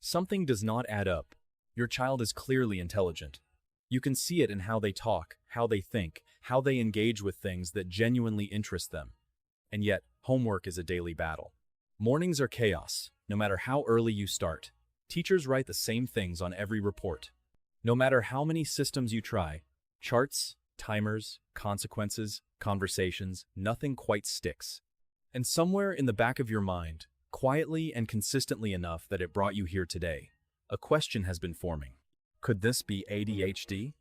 Something does not add up. Your child is clearly intelligent. You can see it in how they talk, how they think, how they engage with things that genuinely interest them. And yet, homework is a daily battle. Mornings are chaos, no matter how early you start. Teachers write the same things on every report. No matter how many systems you try, charts, timers, consequences, conversations, nothing quite sticks. And somewhere in the back of your mind, quietly and consistently enough that it brought you here today, a question has been forming. Could this be ADHD?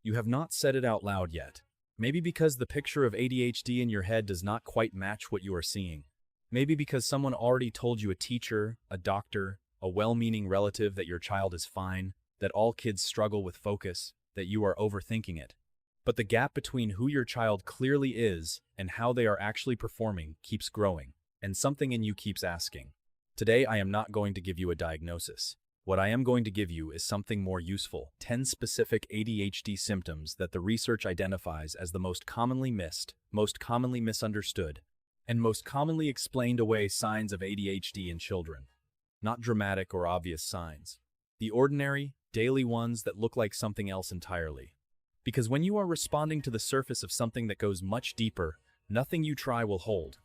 You have not said it out loud yet. Maybe because the picture of ADHD in your head does not quite match what you are seeing. Maybe because someone already told you, a teacher, a doctor, a well-meaning relative, that your child is fine, that all kids struggle with focus, that you are overthinking it. But the gap between who your child clearly is and how they are actually performing keeps growing, and something in you keeps asking. Today, I am not going to give you a diagnosis. What I am going to give you is something more useful: 10 specific ADHD symptoms that the research identifies as the most commonly missed, most commonly misunderstood, and most commonly explained away signs of ADHD in children. Not dramatic or obvious signs. The ordinary, daily ones that look like something else entirely. Because when you are responding to the surface of something that goes much deeper, nothing you try will hold.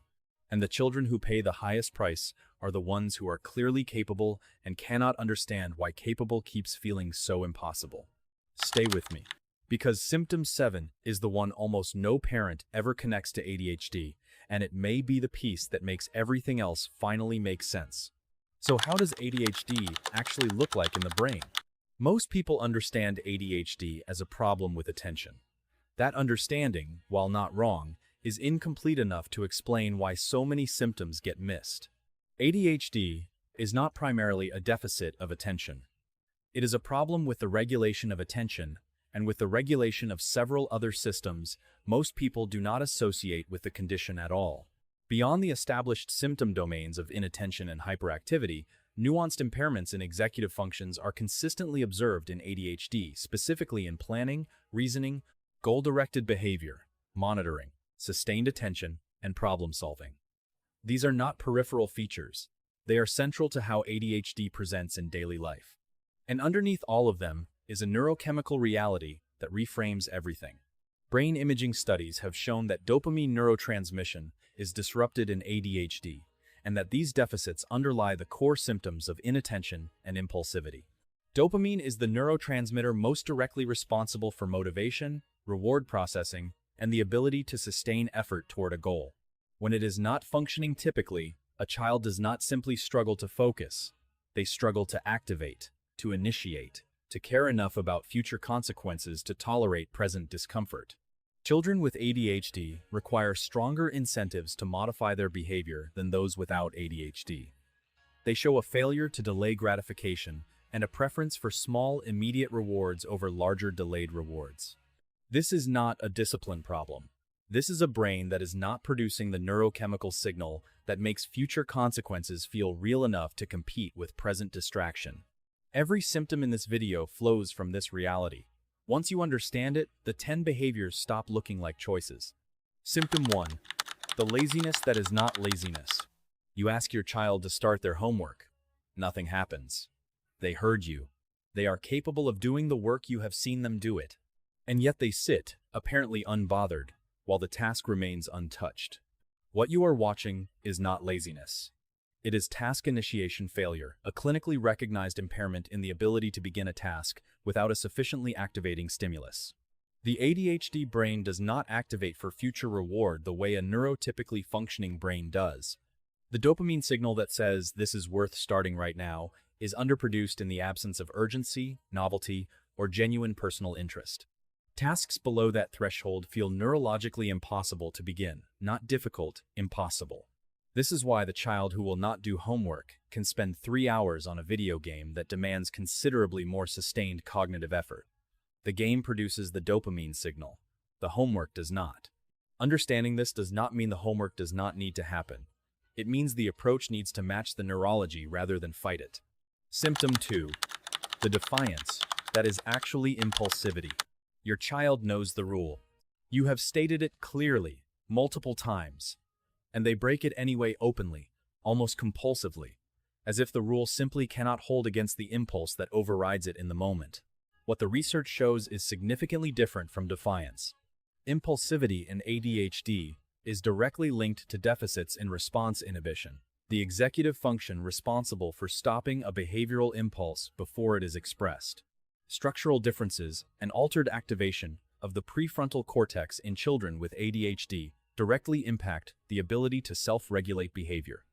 And the children who pay the highest price are the ones who are clearly capable and cannot understand why capable keeps feeling so impossible. Stay with me. Because symptom 7 is the one almost no parent ever connects to ADHD, and it may be the piece that makes everything else finally make sense. So how does ADHD actually look like in the brain? Most people understand ADHD as a problem with attention. That understanding, while not wrong, is incomplete enough to explain why so many symptoms get missed. ADHD is not primarily a deficit of attention. It is a problem with the regulation of attention, and with the regulation of several other systems most people do not associate with the condition at all. Beyond the established symptom domains of inattention and hyperactivity, nuanced impairments in executive functions are consistently observed in ADHD, specifically in planning, reasoning, goal-directed behavior, monitoring, sustained attention, and problem-solving. These are not peripheral features. They are central to how ADHD presents in daily life. And underneath all of them is a neurochemical reality that reframes everything. Brain imaging studies have shown that dopamine neurotransmission is disrupted in ADHD, and that these deficits underlie the core symptoms of inattention and impulsivity. Dopamine is the neurotransmitter most directly responsible for motivation, reward processing, and the ability to sustain effort toward a goal. When it is not functioning typically, a child does not simply struggle to focus. They struggle to activate, to initiate, to care enough about future consequences to tolerate present discomfort. Children with ADHD require stronger incentives to modify their behavior than those without ADHD. They show a failure to delay gratification and a preference for small, immediate rewards over larger, delayed rewards. This is not a discipline problem. This is a brain that is not producing the neurochemical signal that makes future consequences feel real enough to compete with present distraction. Every symptom in this video flows from this reality. Once you understand it, the 10 behaviors stop looking like choices. Symptom 1. The laziness that is not laziness. You ask your child to start their homework. Nothing happens. They heard you. They are capable of doing the work, you have seen them do it. And yet they sit, apparently unbothered, while the task remains untouched. What you are watching is not laziness. It is task initiation failure, a clinically recognized impairment in the ability to begin a task without a sufficiently activating stimulus. The ADHD brain does not activate for future reward the way a neurotypically functioning brain does. The dopamine signal that says this is worth starting right now is underproduced in the absence of urgency, novelty, or genuine personal interest. Tasks below that threshold feel neurologically impossible to begin, not difficult, impossible. This is why the child who will not do homework can spend 3 hours on a video game that demands considerably more sustained cognitive effort. The game produces the dopamine signal. The homework does not. Understanding this does not mean the homework does not need to happen. It means the approach needs to match the neurology rather than fight it. Symptom 2. The defiance that is actually impulsivity. Your child knows the rule. You have stated it clearly, multiple times, and they break it anyway openly, almost compulsively, as if the rule simply cannot hold against the impulse that overrides it in the moment. What the research shows is significantly different from defiance. Impulsivity in ADHD is directly linked to deficits in response inhibition, the executive function responsible for stopping a behavioral impulse before it is expressed. Structural differences and altered activation of the prefrontal cortex in children with ADHD directly impact the ability to self-regulate behavior.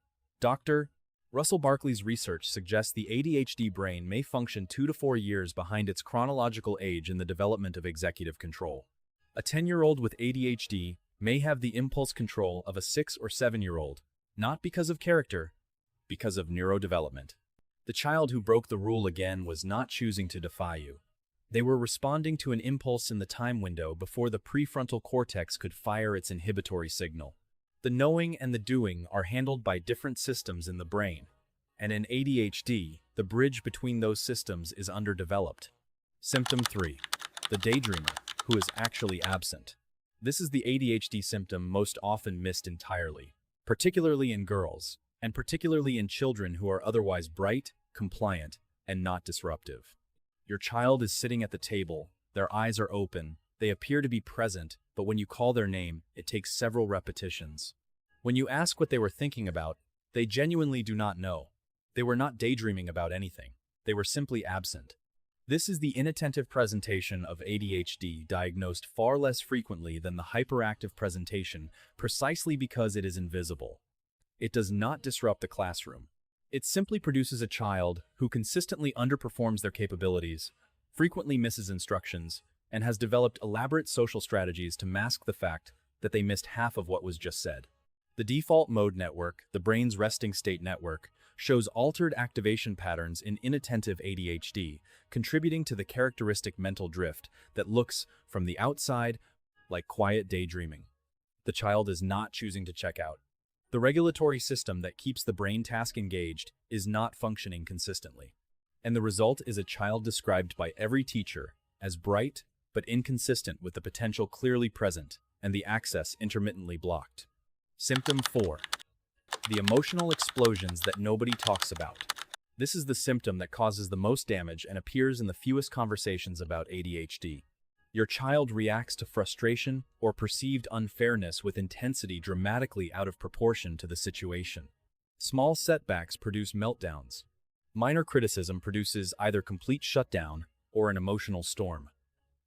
Dr. Russell Barkley's research suggests the ADHD brain may function 2 to 4 years behind its chronological age in the development of executive control. A 10-year-old with ADHD may have the impulse control of a 6 or 7-year-old, not because of character, because of neurodevelopment. The child who broke the rule again was not choosing to defy you. They were responding to an impulse in the time window before the prefrontal cortex could fire its inhibitory signal. The knowing and the doing are handled by different systems in the brain, and in ADHD, the bridge between those systems is underdeveloped. Symptom 3. The daydreamer, who is actually absent. This is the ADHD symptom most often missed entirely, particularly in girls, and particularly in children who are otherwise bright, compliant, and not disruptive. Your child is sitting at the table, their eyes are open, they appear to be present, but when you call their name, it takes several repetitions. When you ask what they were thinking about, they genuinely do not know. They were not daydreaming about anything. They were simply absent. This is the inattentive presentation of ADHD, diagnosed far less frequently than the hyperactive presentation precisely because it is invisible. It does not disrupt the classroom. It simply produces a child who consistently underperforms their capabilities, frequently misses instructions, and has developed elaborate social strategies to mask the fact that they missed half of what was just said. The default mode network, the brain's resting state network, shows altered activation patterns in inattentive ADHD, contributing to the characteristic mental drift that looks, from the outside, like quiet daydreaming. The child is not choosing to check out. The regulatory system that keeps the brain task engaged is not functioning consistently. And the result is a child described by every teacher as bright, but inconsistent with the potential clearly present and the access intermittently blocked. Symptom 4. The emotional explosions that nobody talks about. This is the symptom that causes the most damage and appears in the fewest conversations about ADHD. Your child reacts to frustration or perceived unfairness with intensity dramatically out of proportion to the situation. Small setbacks produce meltdowns. Minor criticism produces either complete shutdown or an emotional storm.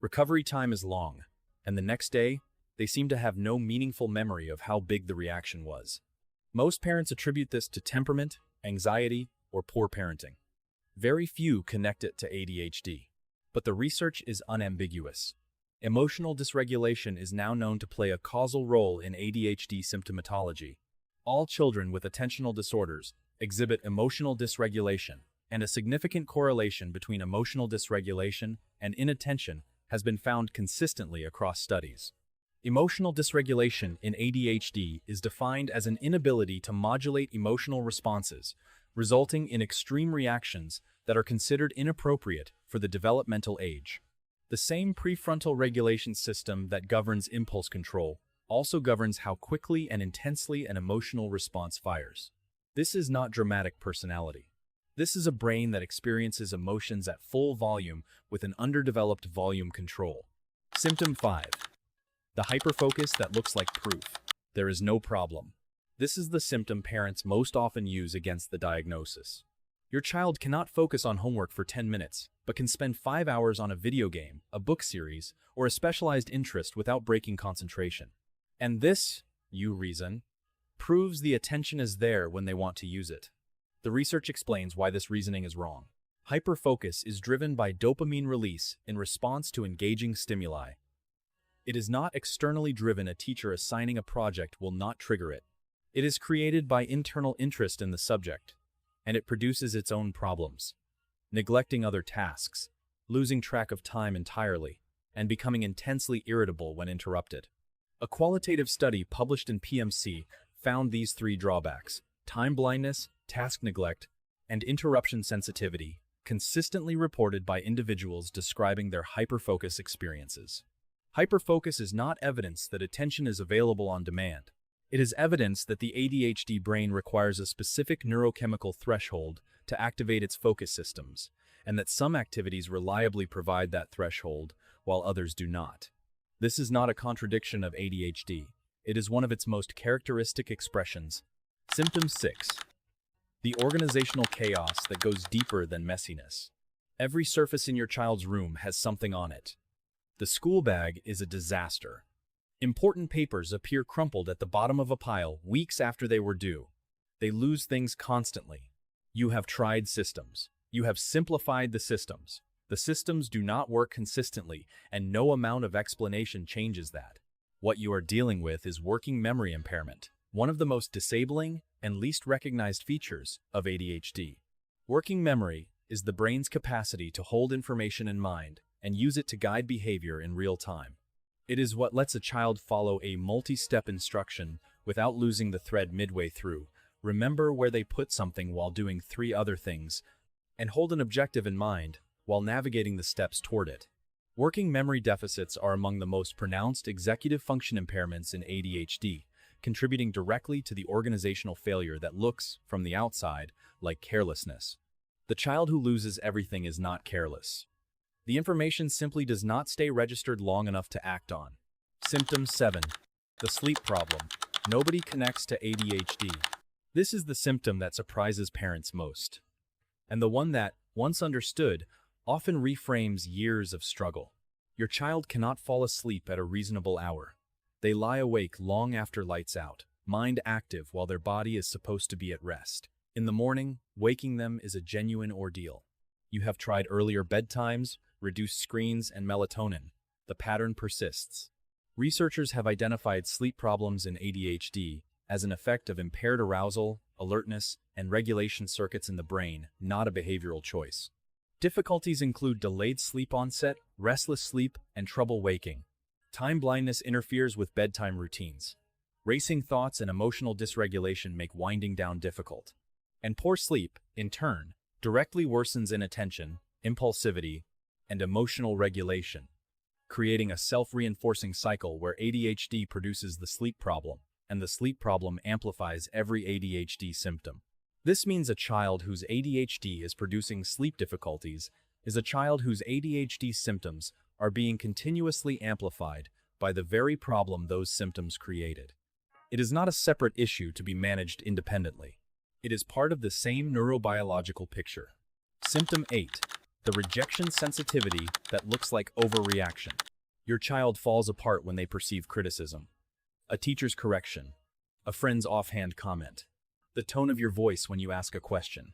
Recovery time is long, and the next day, they seem to have no meaningful memory of how big the reaction was. Most parents attribute this to temperament, anxiety, or poor parenting. Very few connect it to ADHD, but the research is unambiguous. Emotional dysregulation is now known to play a causal role in ADHD symptomatology. All children with attentional disorders exhibit emotional dysregulation, and a significant correlation between emotional dysregulation and inattention has been found consistently across studies. Emotional dysregulation in ADHD is defined as an inability to modulate emotional responses, resulting in extreme reactions that are considered inappropriate for the developmental age. The same prefrontal regulation system that governs impulse control also governs how quickly and intensely an emotional response fires. This is not dramatic personality. This is a brain that experiences emotions at full volume with an underdeveloped volume control. Symptom 5. The hyperfocus that looks like proof. There is no problem. This is the symptom parents most often use against the diagnosis. Your child cannot focus on homework for 10 minutes, but can spend 5 hours on a video game, a book series, or a specialized interest without breaking concentration. And this, you reason, proves the attention is there when they want to use it. The research explains why this reasoning is wrong. Hyperfocus is driven by dopamine release in response to engaging stimuli. It is not externally driven. A teacher assigning a project will not trigger it. It is created by internal interest in the subject, and it produces its own problems. Neglecting other tasks, losing track of time entirely, and becoming intensely irritable when interrupted. A qualitative study published in PMC found these 3 drawbacks: time blindness, task neglect, and interruption sensitivity, consistently reported by individuals describing their hyperfocus experiences. Hyperfocus is not evidence that attention is available on demand. It is evidence that the ADHD brain requires a specific neurochemical threshold to activate its focus systems, and that some activities reliably provide that threshold, while others do not. This is not a contradiction of ADHD. It is one of its most characteristic expressions. Symptom 6. The organizational chaos that goes deeper than messiness. Every surface in your child's room has something on it. The school bag is a disaster. Important papers appear crumpled at the bottom of a pile weeks after they were due. They lose things constantly. You have tried systems. You have simplified the systems. The systems do not work consistently, and no amount of explanation changes that. What you are dealing with is working memory impairment, one of the most disabling and least recognized features of ADHD. Working memory is the brain's capacity to hold information in mind and use it to guide behavior in real time. It is what lets a child follow a multi-step instruction without losing the thread midway through, remember where they put something while doing 3 other things, and hold an objective in mind while navigating the steps toward it. Working memory deficits are among the most pronounced executive function impairments in ADHD, contributing directly to the organizational failure that looks, from the outside, like carelessness. The child who loses everything is not careless. The information simply does not stay registered long enough to act on. Symptom 7. The sleep problem. Nobody connects to ADHD. This is the symptom that surprises parents most, and the one that, once understood, often reframes years of struggle. Your child cannot fall asleep at a reasonable hour. They lie awake long after lights out, mind active while their body is supposed to be at rest. In the morning, waking them is a genuine ordeal. You have tried earlier bedtimes, reduced screens, and melatonin. The pattern persists. Researchers have identified sleep problems in ADHD as an effect of impaired arousal, alertness, and regulation circuits in the brain, not a behavioral choice. Difficulties include delayed sleep onset, restless sleep, and trouble waking. Time blindness interferes with bedtime routines. Racing thoughts and emotional dysregulation make winding down difficult. And poor sleep, in turn, directly worsens inattention, impulsivity, and emotional regulation, creating a self-reinforcing cycle where ADHD produces the sleep problem, and the sleep problem amplifies every ADHD symptom. This means a child whose ADHD is producing sleep difficulties is a child whose ADHD symptoms are being continuously amplified by the very problem those symptoms created. It is not a separate issue to be managed independently. It is part of the same neurobiological picture. Symptom 8. The rejection sensitivity that looks like overreaction. Your child falls apart when they perceive criticism, a teacher's correction, a friend's offhand comment, the tone of your voice when you ask a question.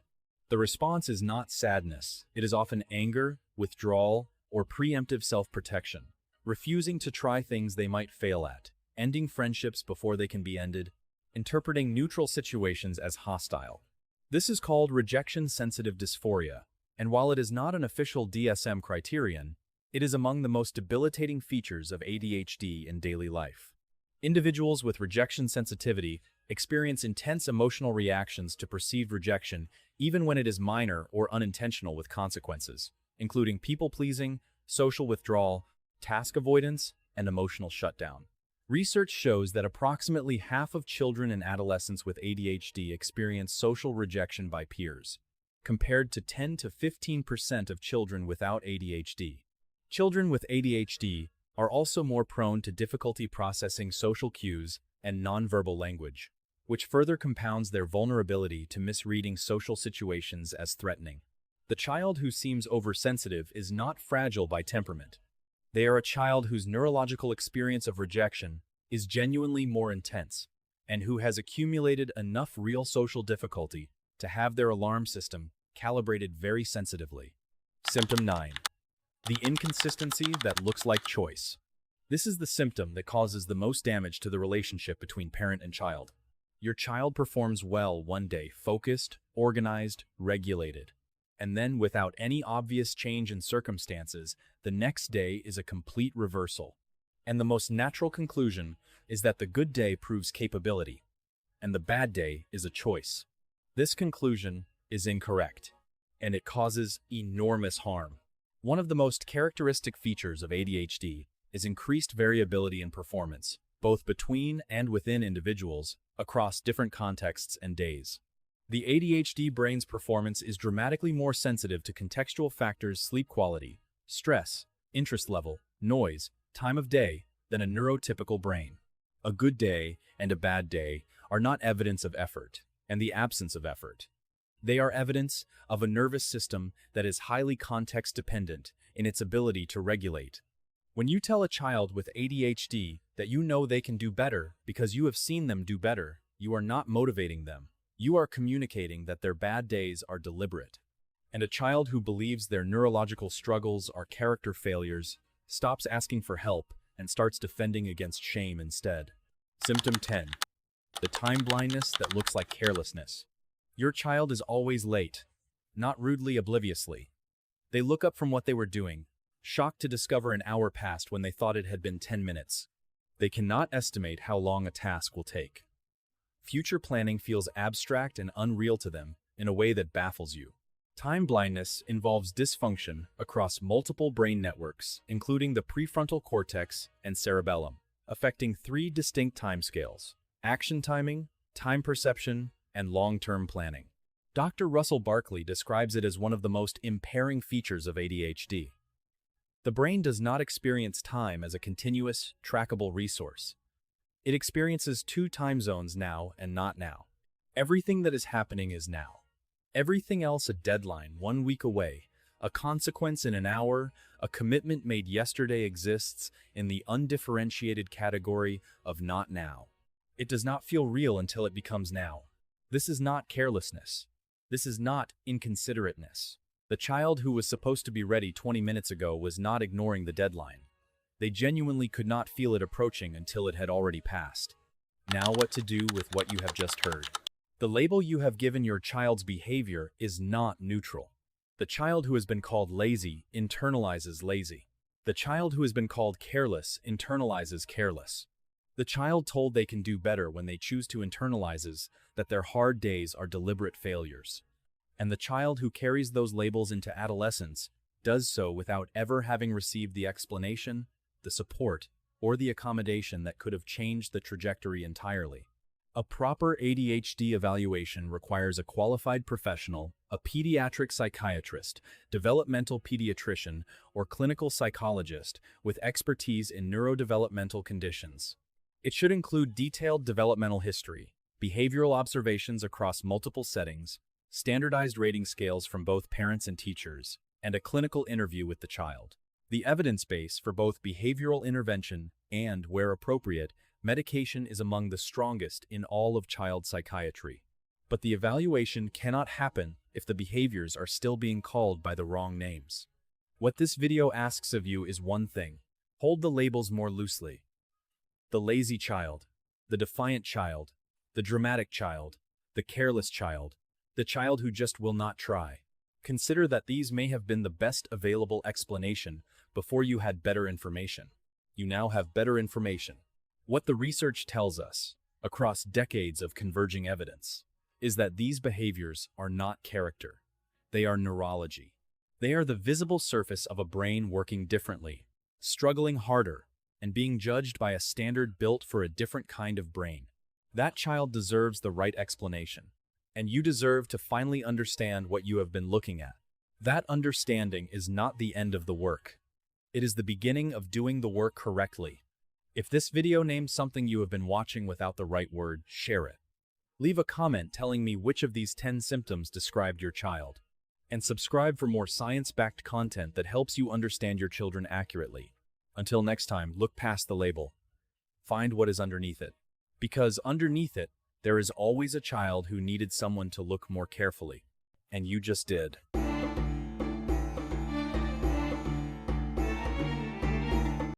The response is not sadness. It is often anger, withdrawal, or preemptive self-protection, refusing to try things they might fail at, ending friendships before they can be ended, interpreting neutral situations as hostile. This is called rejection-sensitive dysphoria, and while it is not an official DSM criterion, it is among the most debilitating features of ADHD in daily life. Individuals with rejection sensitivity experience intense emotional reactions to perceived rejection even when it is minor or unintentional with consequences, including people-pleasing, social withdrawal, task avoidance, and emotional shutdown. Research shows that approximately half of children and adolescents with ADHD experience social rejection by peers, compared to 10 to 15% of children without ADHD. Children with ADHD are also more prone to difficulty processing social cues and nonverbal language, which further compounds their vulnerability to misreading social situations as threatening. The child who seems oversensitive is not fragile by temperament. They are a child whose neurological experience of rejection is genuinely more intense, and who has accumulated enough real social difficulty to have their alarm system calibrated very sensitively. Symptom 9. The inconsistency that looks like choice. This is the symptom that causes the most damage to the relationship between parent and child. Your child performs well one day, focused, organized, regulated. And then, without any obvious change in circumstances, the next day is a complete reversal. And the most natural conclusion is that the good day proves capability, and the bad day is a choice. This conclusion is incorrect, and it causes enormous harm. One of the most characteristic features of ADHD is increased variability in performance, both between and within individuals, across different contexts and days. The ADHD brain's performance is dramatically more sensitive to contextual factors, sleep quality, stress, interest level, noise, time of day, than a neurotypical brain. A good day and a bad day are not evidence of effort and the absence of effort. They are evidence of a nervous system that is highly context-dependent in its ability to regulate. When you tell a child with ADHD that you know they can do better because you have seen them do better, you are not motivating them. You are communicating that their bad days are deliberate. And a child who believes their neurological struggles are character failures stops asking for help and starts defending against shame instead. Symptom 10. The time blindness that looks like carelessness. Your child is always late, not rudely obliviously. They look up from what they were doing, shocked to discover an hour passed when they thought it had been 10 minutes. They cannot estimate how long a task will take. Future planning feels abstract and unreal to them in a way that baffles you. Time blindness involves dysfunction across multiple brain networks, including the prefrontal cortex and cerebellum, affecting 3 distinct timescales: action timing, time perception, and long-term planning. Dr. Russell Barkley describes it as one of the most impairing features of ADHD. The brain does not experience time as a continuous, trackable resource. It experiences 2 time zones, now and not now. Everything that is happening is now. Everything else a deadline 1 week away, a consequence in an hour, a commitment made yesterday exists in the undifferentiated category of not now. It does not feel real until it becomes now. This is not carelessness. This is not inconsiderateness. The child who was supposed to be ready 20 minutes ago was not ignoring the deadline. They genuinely could not feel it approaching until it had already passed. Now what to do with what you have just heard? The label you have given your child's behavior is not neutral. The child who has been called lazy internalizes lazy. The child who has been called careless internalizes careless. The child told they can do better when they choose to internalizes that their hard days are deliberate failures. And the child who carries those labels into adolescence does so without ever having received the explanation, the support, or the accommodation that could have changed the trajectory entirely. A proper ADHD evaluation requires a qualified professional, a pediatric psychiatrist, developmental pediatrician, or clinical psychologist with expertise in neurodevelopmental conditions. It should include detailed developmental history, behavioral observations across multiple settings, standardized rating scales from both parents and teachers, and a clinical interview with the child. The evidence base for both behavioral intervention and, where appropriate, medication is among the strongest in all of child psychiatry. But the evaluation cannot happen if the behaviors are still being called by the wrong names. What this video asks of you is one thing: hold the labels more loosely. The lazy child, the defiant child, the dramatic child, the careless child, the child who just will not try. Consider that these may have been the best available explanation before you had better information. You now have better information. What the research tells us, across decades of converging evidence, is that these behaviors are not character. They are neurology. They are the visible surface of a brain working differently, struggling harder, and being judged by a standard built for a different kind of brain. That child deserves the right explanation, and you deserve to finally understand what you have been looking at. That understanding is not the end of the work. It is the beginning of doing the work correctly. If this video names something you have been watching without the right word, share it. Leave a comment telling me which of these 10 symptoms described your child. And subscribe for more science-backed content that helps you understand your children accurately. Until next time, look past the label. Find what is underneath it. Because underneath it, there is always a child who needed someone to look more carefully. And you just did.